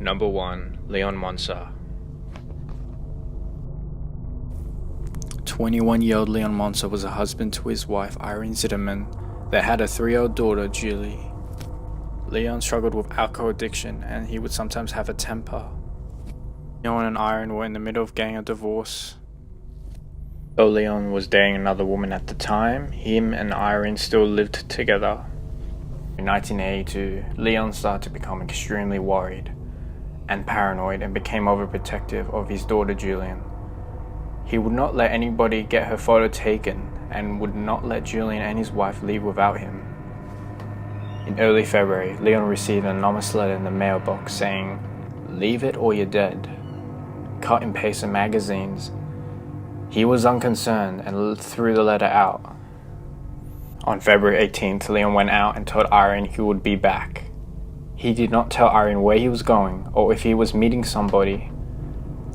Number 1. Leon Moncer. 21-year-old Leon Moncer was a husband to his wife Irene Zitterman. They had a 3-year-old daughter, Julie. Leon struggled with alcohol addiction and he would sometimes have a temper. Leon and Irene were in the middle of getting a divorce. Though Leon was dating another woman at the time, him and Irene still lived together. In 1982, Leon started to become extremely worried and paranoid and became overprotective of his daughter Julian. He would not let anybody get her photo taken and would not let Julian and his wife leave without him. In early February, Leon received an anonymous letter in the mailbox saying, "Leave it or you're dead," cut and pasted magazines. He was unconcerned and threw the letter out. On February 18th, Leon went out and told Irene he would be back. He did not tell Irene where he was going or if he was meeting somebody.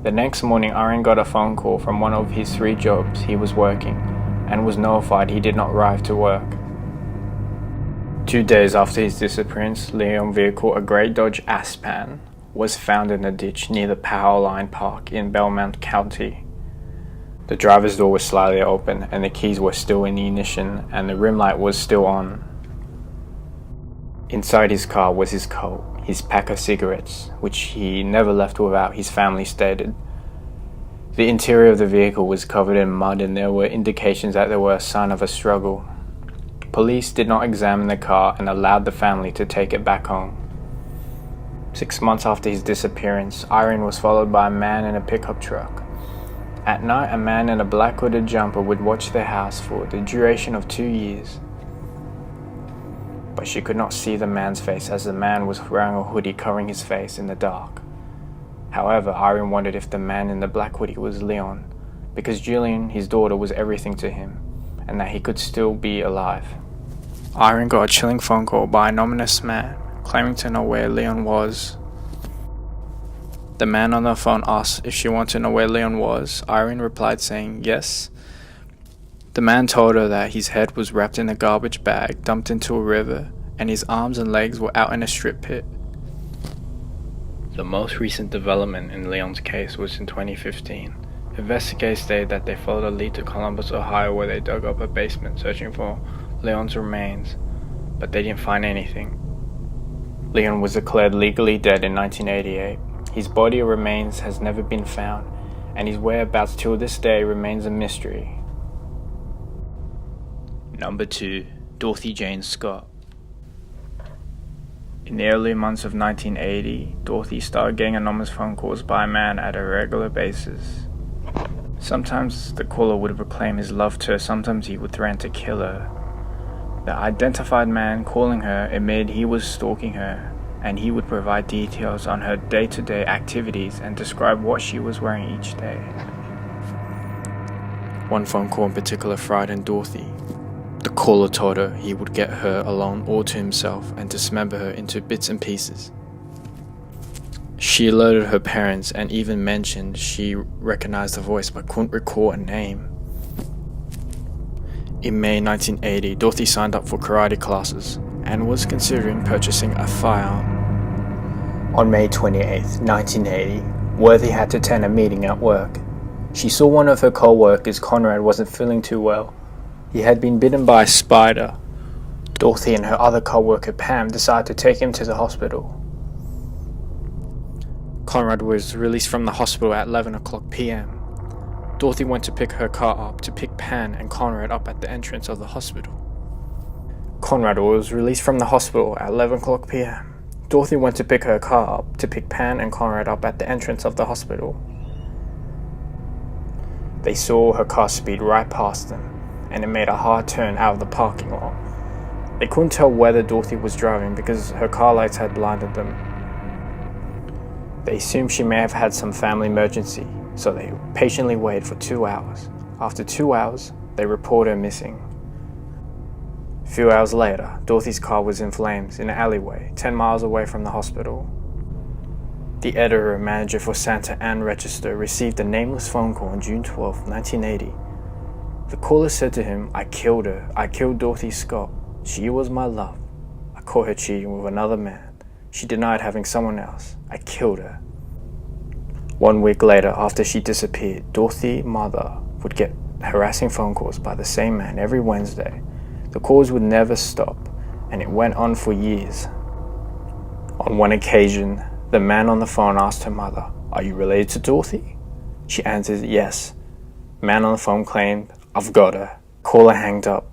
The next morning, Irene got a phone call from one of his 3 jobs he was working and was notified he did not arrive to work. 2 days after his disappearance, Leon's vehicle, a grey Dodge Aspan, was found in a ditch near the Power Line Park in Belmont County. The driver's door was slightly open and the keys were still in the ignition and the rim light was still on. Inside his car was his coat, his pack of cigarettes, which he never left without, his family stated. The interior of the vehicle was covered in mud and there were indications that there were a sign of a struggle. Police did not examine the car and allowed the family to take it back home. 6 months after his disappearance, Irene was followed by a man in a pickup truck. At night, a man in a black hooded jumper would watch their house for the duration of 2 years. But she could not see the man's face as the man was wearing a hoodie covering his face in the dark. However, Irene wondered if the man in the black hoodie was Leon, because Julian, his daughter, was everything to him, and that he could still be alive. Irene got a chilling phone call by an anonymous man, claiming to know where Leon was. The man on the phone asked if she wanted to know where Leon was. Irene replied saying yes. The man told her that his head was wrapped in a garbage bag dumped into a river and his arms and legs were out in a strip pit. The most recent development in Leon's case was in 2015. Investigators stated that they followed a lead to Columbus, Ohio, where they dug up a basement searching for Leon's remains, but they didn't find anything. Leon was declared legally dead in 1988. His body or remains has never been found, and his whereabouts till this day remains a mystery. Number 2. Dorthy Jane Scott. In the early months of 1980, Dorothy started getting anonymous phone calls by a man at a regular basis. Sometimes the caller would proclaim his love to her, sometimes he would threaten to kill her. The identified man calling her admitted he was stalking her, and he would provide details on her day-to-day activities and describe what she was wearing each day. One phone call in particular frightened Dorothy. The caller told her he would get her alone all to himself and dismember her into bits and pieces. She alerted her parents and even mentioned she recognized the voice but couldn't recall a name. In May 1980, Dorothy signed up for karate classes and was considering purchasing a firearm. On May 28, 1980, Worthy had to attend a meeting at work. She saw one of her co-workers, Conrad, wasn't feeling too well. He had been bitten by a spider. Dorothy and her other co-worker, Pam, decided to take him to the hospital. Conrad was released from the hospital at 11 o'clock p.m. Dorothy went to pick her car up to pick Pam and Conrad up at the entrance of the hospital. Conrad was released from the hospital at 11 o'clock p.m. Dorothy went to pick her car up to pick Pam and Conrad up at the entrance of the hospital. They saw her car speed right past them, and it made a hard turn out of the parking lot. They couldn't tell whether Dorothy was driving because her car lights had blinded them. They assumed she may have had some family emergency, so they patiently waited for 2 hours. After 2 hours, they reported her missing. A few hours later, Dorothy's car was in flames in an alleyway 10 miles away from the hospital. The editor and manager for Santa Ana Register received a nameless phone call on June 12, 1980. The caller said to him, "I killed her. I killed Dorothy Scott. She was my love. I caught her cheating with another man. She denied having someone else. I killed her. 1 week later, after she disappeared, Dorothy's mother would get harassing phone calls by the same man every Wednesday. The calls would never stop, and it went on for years. On one occasion, the man on the phone asked her mother, "Are you related to Dorothy?" She answered, "Yes." Man on the phone claimed, "I've got her." Caller hanged up.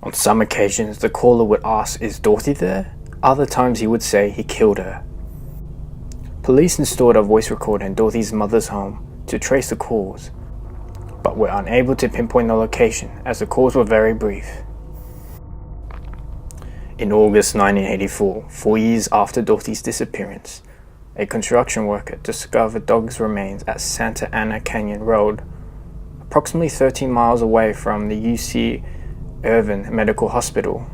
On some occasions, the caller would ask, "Is Dorothy there?" Other times he would say he killed her. Police installed a voice recorder in Dorothy's mother's home to trace the calls, but were unable to pinpoint the location as the calls were very brief. In August 1984, 4 years after Dorothy's disappearance, a construction worker discovered dog's remains at Santa Ana Canyon Road, approximately 13 miles away from the UC Irvine Medical Hospital.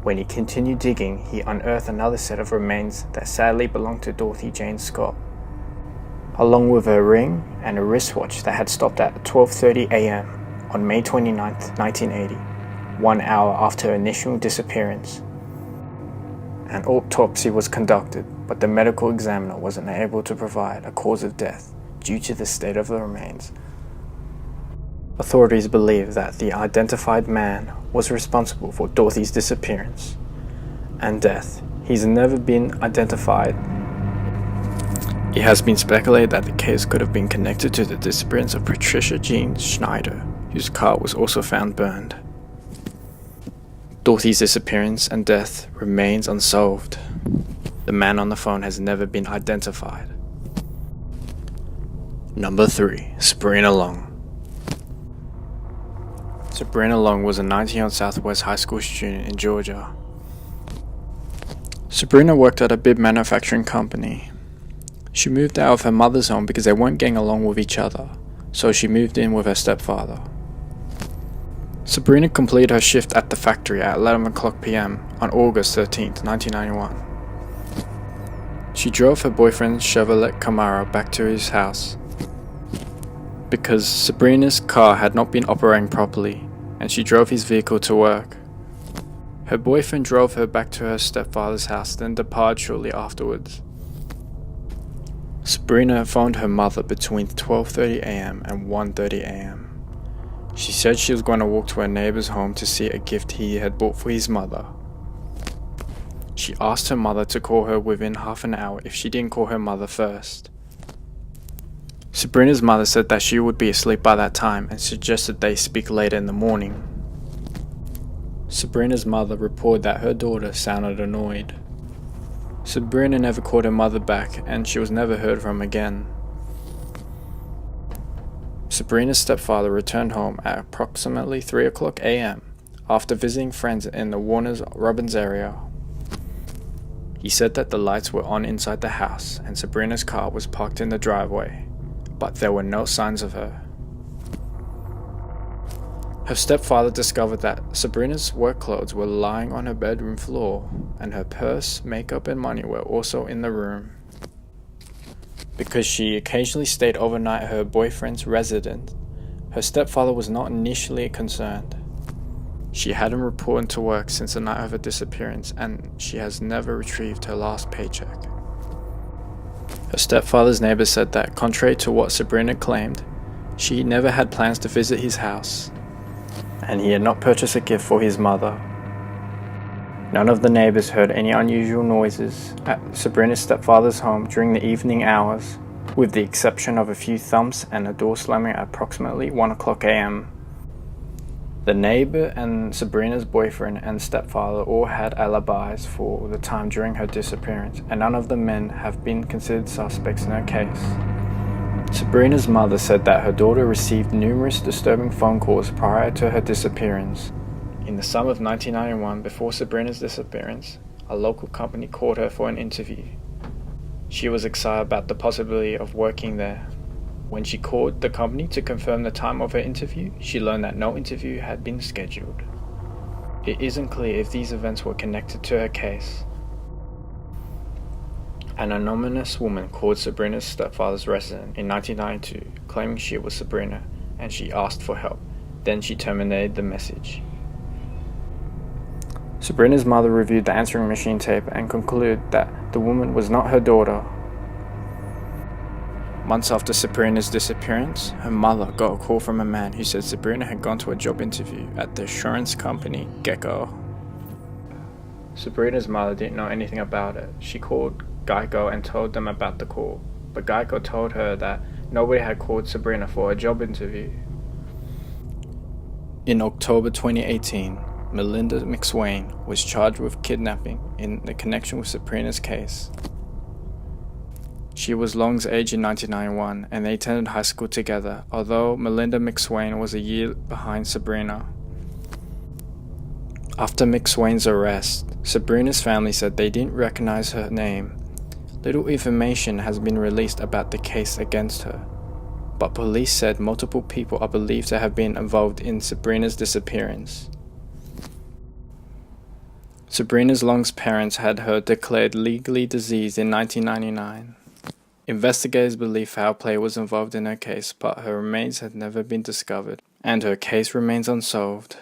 When he continued digging, he unearthed another set of remains that sadly belonged to Dorthy Jane Scott, along with her ring and a wristwatch that had stopped at 12:30 a.m. on May 29, 1980, 1 hour after her initial disappearance. An autopsy was conducted, but the medical examiner wasn't able to provide a cause of death due to the state of the remains. Authorities believe that the identified man was responsible for Dorothy's disappearance and death. He's never been identified. It has been speculated that the case could have been connected to the disappearance of Patricia Jean Schneider, whose car was also found burned. Dorothy's disappearance and death remains unsolved. The man on the phone has never been identified. Number 3. Sabrina Long. Sabrina Long was a 19-year-old Southwest high school student in Georgia. Sabrina worked at a bib manufacturing company. She moved out of her mother's home because they weren't getting along with each other, so she moved in with her stepfather. Sabrina completed her shift at the factory at 11:00 p.m. on August 13, 1991. She drove her boyfriend's Chevrolet Camaro back to his house because Sabrina's car had not been operating properly, and she drove his vehicle to work. Her boyfriend drove her back to her stepfather's house, then departed shortly afterwards. Sabrina phoned her mother between 12:30 a.m. and 1:30 a.m. She said she was going to walk to her neighbor's home to see a gift he had bought for his mother. She asked her mother to call her within half an hour if she didn't call her mother first. Sabrina's mother said that she would be asleep by that time and suggested they speak later in the morning. Sabrina's mother reported that her daughter sounded annoyed. Sabrina never called her mother back, and she was never heard from again. Sabrina's stepfather returned home at approximately 3:00 a.m. after visiting friends in the Warner Robins area. He said that the lights were on inside the house and Sabrina's car was parked in the driveway, but there were no signs of her. Her stepfather discovered that Sabrina's work clothes were lying on her bedroom floor, and her purse, makeup, and money were also in the room. Because she occasionally stayed overnight at her boyfriend's residence, her stepfather was not initially concerned. She hadn't reported to work since the night of her disappearance, and she has never retrieved her last paycheck. Her stepfather's neighbor said that, contrary to what Sabrina claimed, she never had plans to visit his house, and he had not purchased a gift for his mother. None of the neighbors heard any unusual noises at Sabrina's stepfather's home during the evening hours, with the exception of a few thumps and a door slamming at approximately 1:00 a.m. The neighbor and Sabrina's boyfriend and stepfather all had alibis for the time during her disappearance, and none of the men have been considered suspects in her case. Sabrina's mother said that her daughter received numerous disturbing phone calls prior to her disappearance. In the summer of 1991, before Sabrina's disappearance, a local company called her for an interview. She was excited about the possibility of working there. When she called the company to confirm the time of her interview, she learned that no interview had been scheduled. It isn't clear if these events were connected to her case. An anonymous woman called Sabrina's stepfather's residence in 1992, claiming she was Sabrina, and she asked for help. Then she terminated the message. Sabrina's mother reviewed the answering machine tape and concluded that the woman was not her daughter. Months after Sabrina's disappearance, her mother got a call from a man who said Sabrina had gone to a job interview at the insurance company Gecko. Sabrina's mother didn't know anything about it. She called Geico and told them about the call, but Geico told her that nobody had called Sabrina for a job interview. In October 2018, Melinda McSwain was charged with kidnapping in the connection with Sabrina's case. She was Long's age in 1991, and they attended high school together, although Melinda McSwain was a year behind Sabrina. After McSwain's arrest, Sabrina's family said they didn't recognize her name. Little information has been released about the case against her, but police said multiple people are believed to have been involved in Sabrina's disappearance. Sabrina Long's parents had her declared legally deceased in 1999. Investigators believe foul play was involved in her case, but her remains had never been discovered, and her case remains unsolved.